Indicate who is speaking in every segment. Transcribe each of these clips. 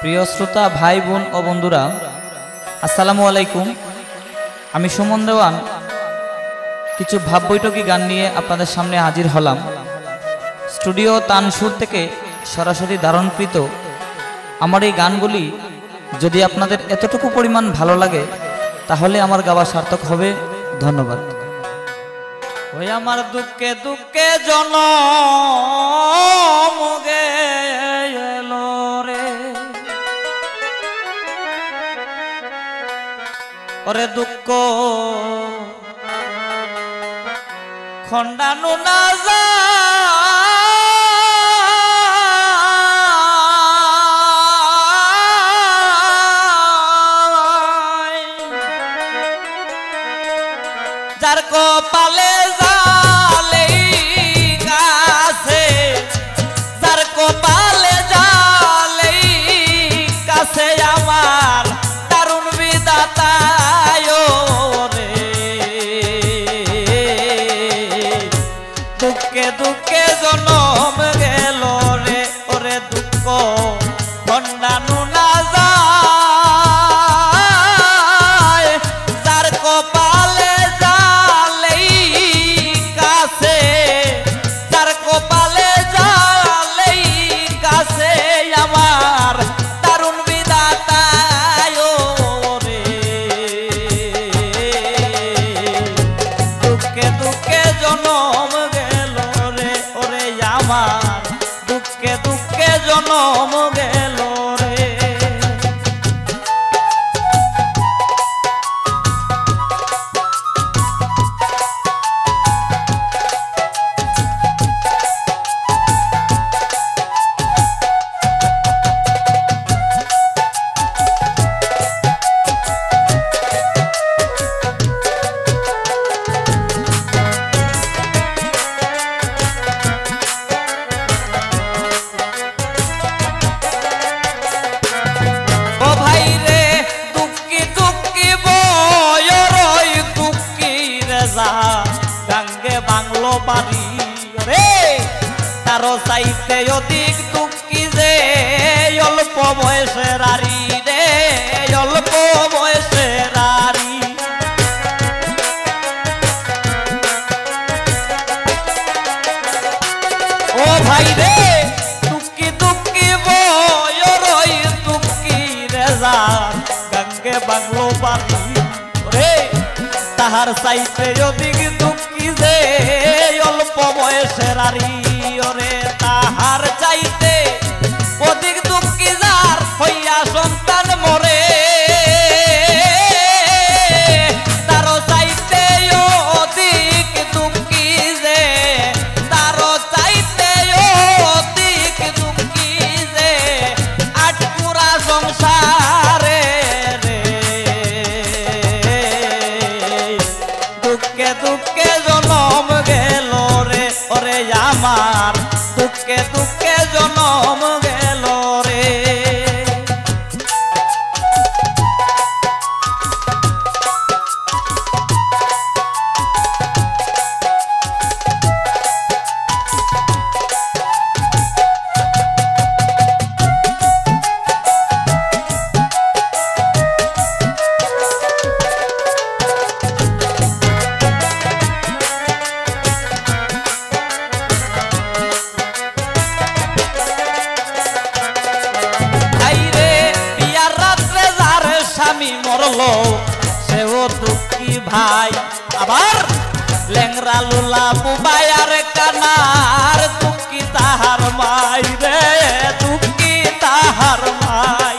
Speaker 1: প্রিয় শ্রোতা ভাই বোন ও বন্ধুরা, আসসালামু আলাইকুম। আমি সুমন দেওয়ান কিছু ভাব বৈঠকি গান নিয়ে আপনাদের সামনে হাজির হলাম। স্টুডিও তানসুর থেকে সরাসরি ধারণকৃত আমার এই গানগুলি যদি আপনাদের এতটুকু পরিমাণ ভালো লাগে তাহলে আমার গাওয়া সার্থক হবে। ধন্যবাদ। ওই আমার দুঃখে দুঃখে জনম গেল রে, ওরে দুঃখ খণ্ডানো না যার কপালে জালেই কাছে, যার কপালে জালেই কাছে আমার দারুণ বিধাতায় রে, দুঃখে দুঃখে জনম গেল রে, ওরে দুঃখ খণ্ডানো না যায়, যার কপালে জালেই কাছে, যার কপালে জালেই কাছে আমার দারুণ বিধাতায় রে, দুঃখে দুঃখে জনম গেল রে, ওরে আমার দুঃখে দুঃখে জনম গেল রে। গাঙ্গে বাংলো বাড়ি রে, তারও চাইতে অধিক দুঃখী যে অল্প বয়সের আরি রে, অল্প বয়সের আরি। ও ভাই রে দুঃখী দুঃখী বয়রই দুঃখী রে যার গাঙ্গে বাংলো বাড়ি রে, তাহার চাইতে অধিক দুঃখী যে অল্প বয়সের আরি ওরে, তাহার চাইতে অধিক দুঃখী যার হইয়া সন্তান মরে, তারও চাইতে অধিক দুঃখী যে, তারও চাইতে অধিক দুঃখী যে আটপুরা সংসারে রে, দুঃখে দুঃখে জনম গেল রে, ওরে আমার দুঃখে দুঃখে জনম গেল রে। স্বামী মরলো সেও দুঃখী ভাই, আবার লেংরা লুলা বুবাইয়ার কানার দুঃখী তাহার মাই রে, দুঃখী তাহার মাই।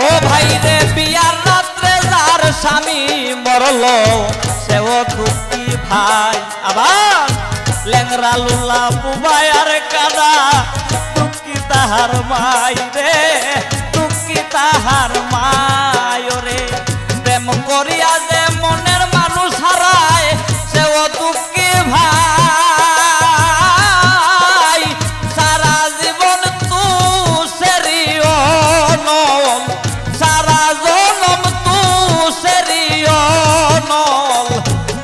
Speaker 1: ও ভাই রে বিয়ার রাত্রে যার স্বামী মরলো সেও দুঃখী ভাই, আবার লেংরা লুলা বুবাইয়ার কানা দুঃখী তাহার মাই রে, দুঃখী তাহার মাই রে, প্রেম করিয়া যে মনের মানুষ হারায় সেও দুঃখী ভাই, সারা জীবন তু সেরিও নল, সারা জনম তু সেরিও নল,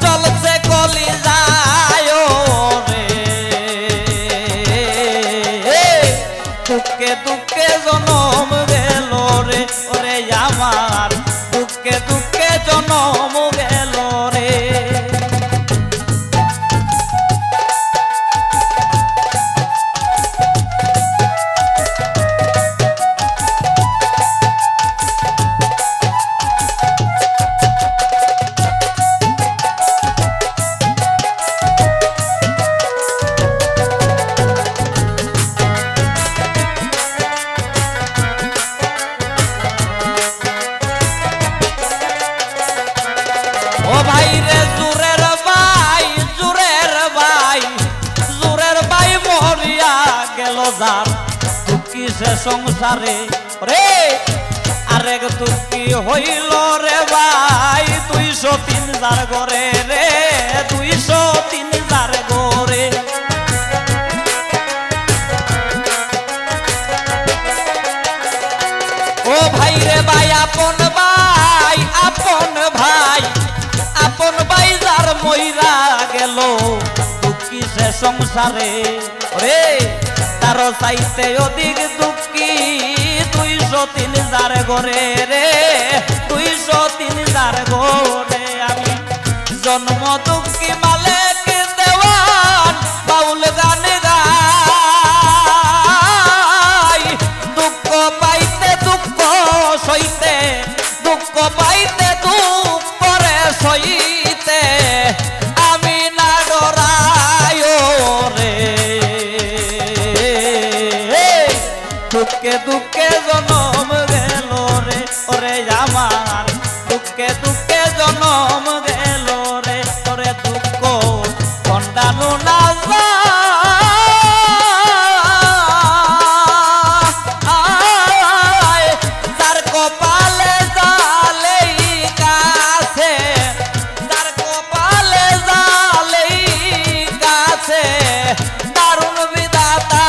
Speaker 1: চলছে কলি যায় রে, সংসারে রে আরেক দুঃখী হইল রে ভাই 203 যার ঘরে রে 203 যার ঘরে ও ভাই রে ভাই আপন ভাই যার মইরা গেল দুঃখী সে সংসারে রে তার চাইতে অধিক দুঃখী 203 যার ঘরে রে 203 যার ঘরে আমি জন্ম দুঃখী মালিক দেওয়ান বাউল গান গাই দুঃখ পাইতে দুঃখ সইতে দুঃখ পাইতে দুঃখ করে সইতে আমি না ডরাই রে দুঃখে দুঃখে জনম গেল রে ওরে আমার দুঃখে দুঃখে জনম গেল রে ওরে দুঃখ খণ্ডানো না যায় যার কপালে জালেই কাছে যার কপালে জালেই কাছে দারুণ বিধাতা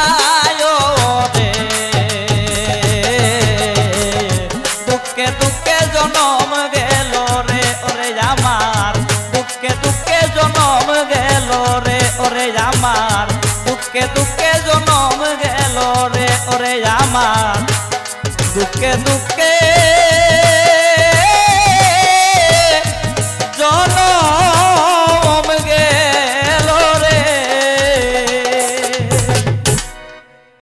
Speaker 1: দুঃখে দুঃখে জনম গেল রে ওরে আমার দুঃখে দুঃখে জনম গেল রে ওরে আমার দুঃখে দুঃখে জনম গেল রে ওরে আমার দুঃখে দুঃখে